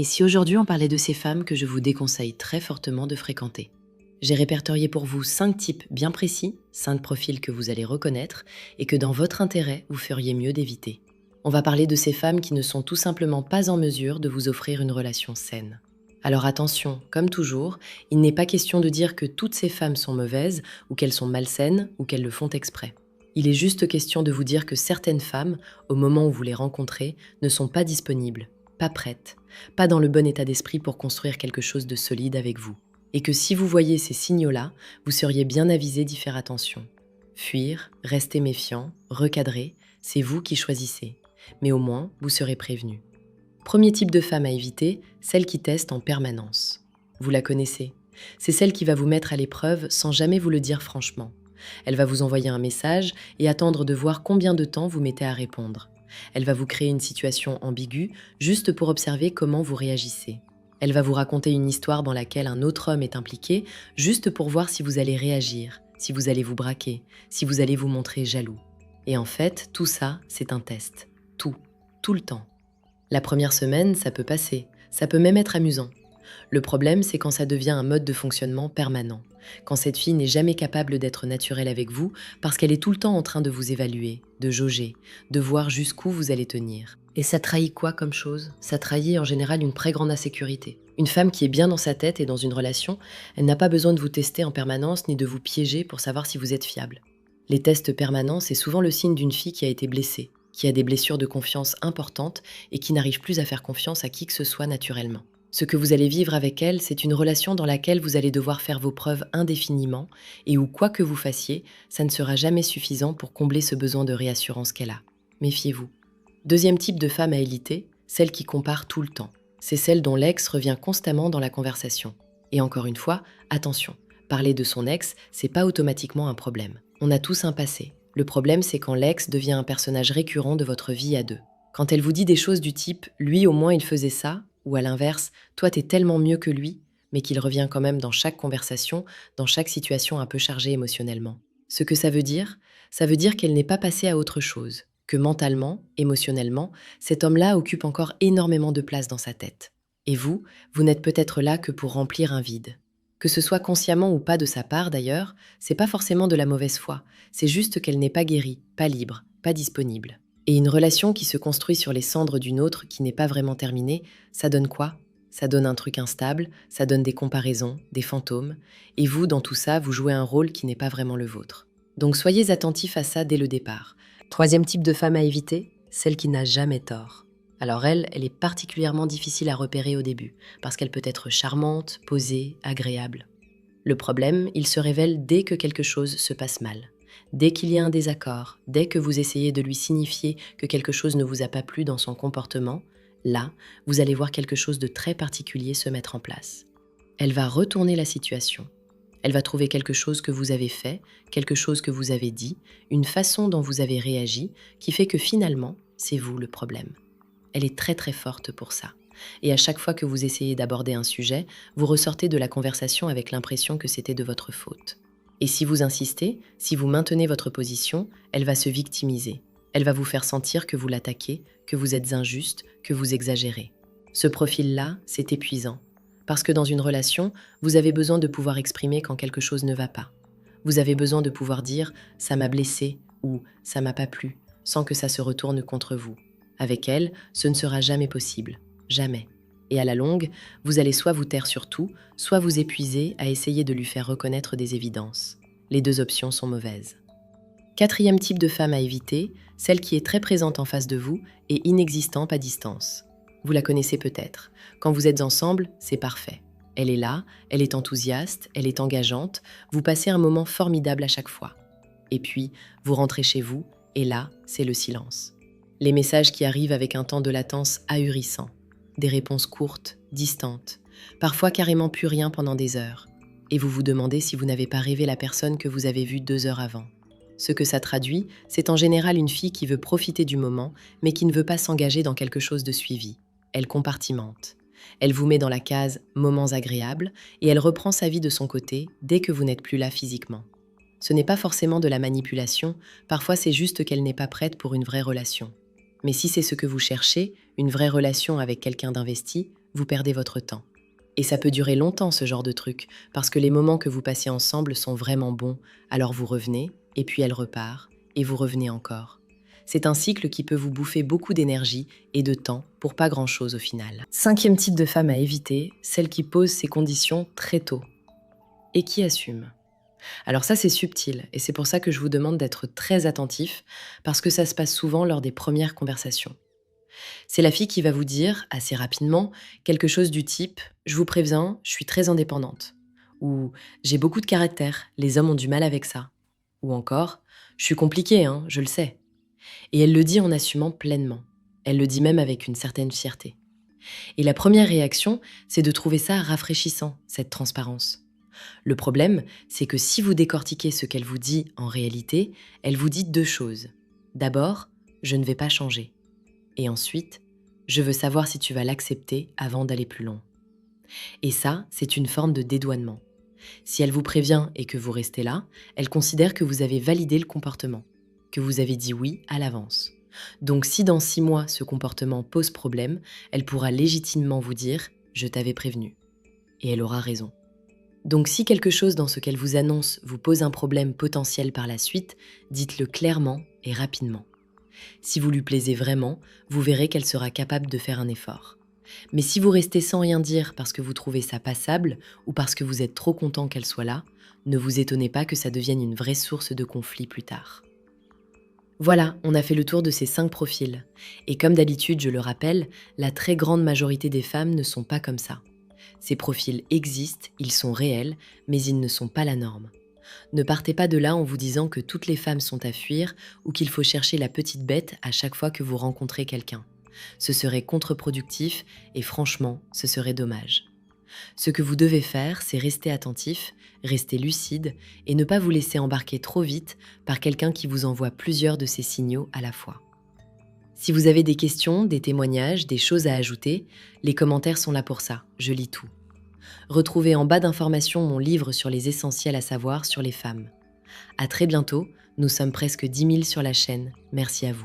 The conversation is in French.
Et si aujourd'hui on parlait de ces femmes que je vous déconseille très fortement de fréquenter? J'ai répertorié pour vous 5 types bien précis, 5 profils que vous allez reconnaître et que dans votre intérêt, vous feriez mieux d'éviter. On va parler de ces femmes qui ne sont tout simplement pas en mesure de vous offrir une relation saine. Alors attention, comme toujours, il n'est pas question de dire que toutes ces femmes sont mauvaises ou qu'elles sont malsaines ou qu'elles le font exprès. Il est juste question de vous dire que certaines femmes, au moment où vous les rencontrez, ne sont pas disponibles, pas prêtes, pas dans le bon état d'esprit pour construire quelque chose de solide avec vous. Et que si vous voyez ces signaux-là, vous seriez bien avisé d'y faire attention. Fuir, rester méfiant, recadrer, c'est vous qui choisissez. Mais au moins, vous serez prévenu. Premier type de femme à éviter, celle qui teste en permanence. Vous la connaissez. C'est celle qui va vous mettre à l'épreuve sans jamais vous le dire franchement. Elle va vous envoyer un message et attendre de voir combien de temps vous mettez à répondre. Elle va vous créer une situation ambiguë juste pour observer comment vous réagissez. Elle va vous raconter une histoire dans laquelle un autre homme est impliqué juste pour voir si vous allez réagir, si vous allez vous braquer, si vous allez vous montrer jaloux. Et en fait, tout ça, c'est un test. Tout le temps. La première semaine, ça peut passer, ça peut même être amusant. Le problème, c'est quand ça devient un mode de fonctionnement permanent, quand cette fille n'est jamais capable d'être naturelle avec vous parce qu'elle est tout le temps en train de vous évaluer, de jauger, de voir jusqu'où vous allez tenir. Et ça trahit quoi comme chose? Ça trahit en général une très grande insécurité. Une femme qui est bien dans sa tête et dans une relation, elle n'a pas besoin de vous tester en permanence ni de vous piéger pour savoir si vous êtes fiable. Les tests permanents, c'est souvent le signe d'une fille qui a été blessée, qui a des blessures de confiance importantes et qui n'arrive plus à faire confiance à qui que ce soit naturellement. Ce que vous allez vivre avec elle, c'est une relation dans laquelle vous allez devoir faire vos preuves indéfiniment et où quoi que vous fassiez, ça ne sera jamais suffisant pour combler ce besoin de réassurance qu'elle a. Méfiez-vous. Deuxième type de femme à éviter, celle qui compare tout le temps. C'est celle dont l'ex revient constamment dans la conversation. Et encore une fois, attention, parler de son ex, c'est pas automatiquement un problème. On a tous un passé. Le problème, c'est quand l'ex devient un personnage récurrent de votre vie à deux. Quand elle vous dit des choses du type « lui au moins il faisait ça » ou à l'inverse « toi t'es tellement mieux que lui », mais qu'il revient quand même dans chaque conversation, dans chaque situation un peu chargée émotionnellement. Ce que ça veut dire qu'elle n'est pas passée à autre chose, que mentalement, émotionnellement, cet homme-là occupe encore énormément de place dans sa tête. Et vous n'êtes peut-être là que pour remplir un vide. Que ce soit consciemment ou pas de sa part d'ailleurs, c'est pas forcément de la mauvaise foi, c'est juste qu'elle n'est pas guérie, pas libre, pas disponible. Et une relation qui se construit sur les cendres d'une autre qui n'est pas vraiment terminée, ça donne quoi? Ça donne un truc instable, ça donne des comparaisons, des fantômes, et vous, dans tout ça, vous jouez un rôle qui n'est pas vraiment le vôtre. Donc soyez attentifs à ça dès le départ. Troisième type de femme à éviter, celle qui n'a jamais tort. Alors elle est particulièrement difficile à repérer au début, parce qu'elle peut être charmante, posée, agréable. Le problème, il se révèle dès que quelque chose se passe mal. Dès qu'il y a un désaccord, dès que vous essayez de lui signifier que quelque chose ne vous a pas plu dans son comportement, là, vous allez voir quelque chose de très particulier se mettre en place. Elle va retourner la situation. Elle va trouver quelque chose que vous avez fait, quelque chose que vous avez dit, une façon dont vous avez réagi, qui fait que finalement, c'est vous le problème. Elle est très très forte pour ça. Et à chaque fois que vous essayez d'aborder un sujet, vous ressortez de la conversation avec l'impression que c'était de votre faute. Et si vous insistez, si vous maintenez votre position, elle va se victimiser. Elle va vous faire sentir que vous l'attaquez, que vous êtes injuste, que vous exagérez. Ce profil-là, c'est épuisant. Parce que dans une relation, vous avez besoin de pouvoir exprimer quand quelque chose ne va pas. Vous avez besoin de pouvoir dire « ça m'a blessé » ou « ça m'a pas plu » sans que ça se retourne contre vous. Avec elle, ce ne sera jamais possible. Jamais. Et à la longue, vous allez soit vous taire sur tout, soit vous épuiser à essayer de lui faire reconnaître des évidences. Les deux options sont mauvaises. Quatrième type de femme à éviter, celle qui est très présente en face de vous et inexistante à distance. Vous la connaissez peut-être. Quand vous êtes ensemble, c'est parfait. Elle est là, elle est enthousiaste, elle est engageante, vous passez un moment formidable à chaque fois. Et puis, vous rentrez chez vous, et là, c'est le silence. Les messages qui arrivent avec un temps de latence ahurissant. Des réponses courtes, distantes, parfois carrément plus rien pendant des heures. Et vous vous demandez si vous n'avez pas rêvé la personne que vous avez vue 2 heures avant. Ce que ça traduit, c'est en général une fille qui veut profiter du moment, mais qui ne veut pas s'engager dans quelque chose de suivi. Elle compartimente. Elle vous met dans la case « moments agréables » et elle reprend sa vie de son côté dès que vous n'êtes plus là physiquement. Ce n'est pas forcément de la manipulation, parfois c'est juste qu'elle n'est pas prête pour une vraie relation. Mais si c'est ce que vous cherchez, une vraie relation avec quelqu'un d'investi, vous perdez votre temps. Et ça peut durer longtemps ce genre de truc, parce que les moments que vous passez ensemble sont vraiment bons, alors vous revenez, et puis elle repart, et vous revenez encore. C'est un cycle qui peut vous bouffer beaucoup d'énergie et de temps pour pas grand-chose au final. 5e type de femme à éviter, celle qui pose ses conditions très tôt et qui assume. Alors ça, c'est subtil, et c'est pour ça que je vous demande d'être très attentif, parce que ça se passe souvent lors des premières conversations. C'est la fille qui va vous dire, assez rapidement, quelque chose du type « Je vous préviens, je suis très indépendante » ou « J'ai beaucoup de caractère, les hommes ont du mal avec ça » ou encore « Je suis compliquée, hein, je le sais ». Et elle le dit en assumant pleinement. Elle le dit même avec une certaine fierté. Et la première réaction, c'est de trouver ça rafraîchissant, cette transparence. Le problème, c'est que si vous décortiquez ce qu'elle vous dit en réalité, elle vous dit 2 choses. D'abord, je ne vais pas changer. Et ensuite, je veux savoir si tu vas l'accepter avant d'aller plus loin. Et ça, c'est une forme de dédouanement. Si elle vous prévient et que vous restez là, elle considère que vous avez validé le comportement, que vous avez dit oui à l'avance. Donc si dans 6 mois ce comportement pose problème, elle pourra légitimement vous dire « je t'avais prévenu ». Et elle aura raison. Donc si quelque chose dans ce qu'elle vous annonce vous pose un problème potentiel par la suite, dites-le clairement et rapidement. Si vous lui plaisez vraiment, vous verrez qu'elle sera capable de faire un effort. Mais si vous restez sans rien dire parce que vous trouvez ça passable ou parce que vous êtes trop content qu'elle soit là, ne vous étonnez pas que ça devienne une vraie source de conflit plus tard. Voilà, on a fait le tour de ces 5 profils. Et comme d'habitude, je le rappelle, la très grande majorité des femmes ne sont pas comme ça. Ces profils existent, ils sont réels, mais ils ne sont pas la norme. Ne partez pas de là en vous disant que toutes les femmes sont à fuir ou qu'il faut chercher la petite bête à chaque fois que vous rencontrez quelqu'un. Ce serait contre-productif et franchement, ce serait dommage. Ce que vous devez faire, c'est rester attentif, rester lucide et ne pas vous laisser embarquer trop vite par quelqu'un qui vous envoie plusieurs de ces signaux à la fois. Si vous avez des questions, des témoignages, des choses à ajouter, les commentaires sont là pour ça, je lis tout. Retrouvez en bas d'informations mon livre sur les essentiels à savoir sur les femmes. À très bientôt, nous sommes presque 10 000 sur la chaîne, merci à vous.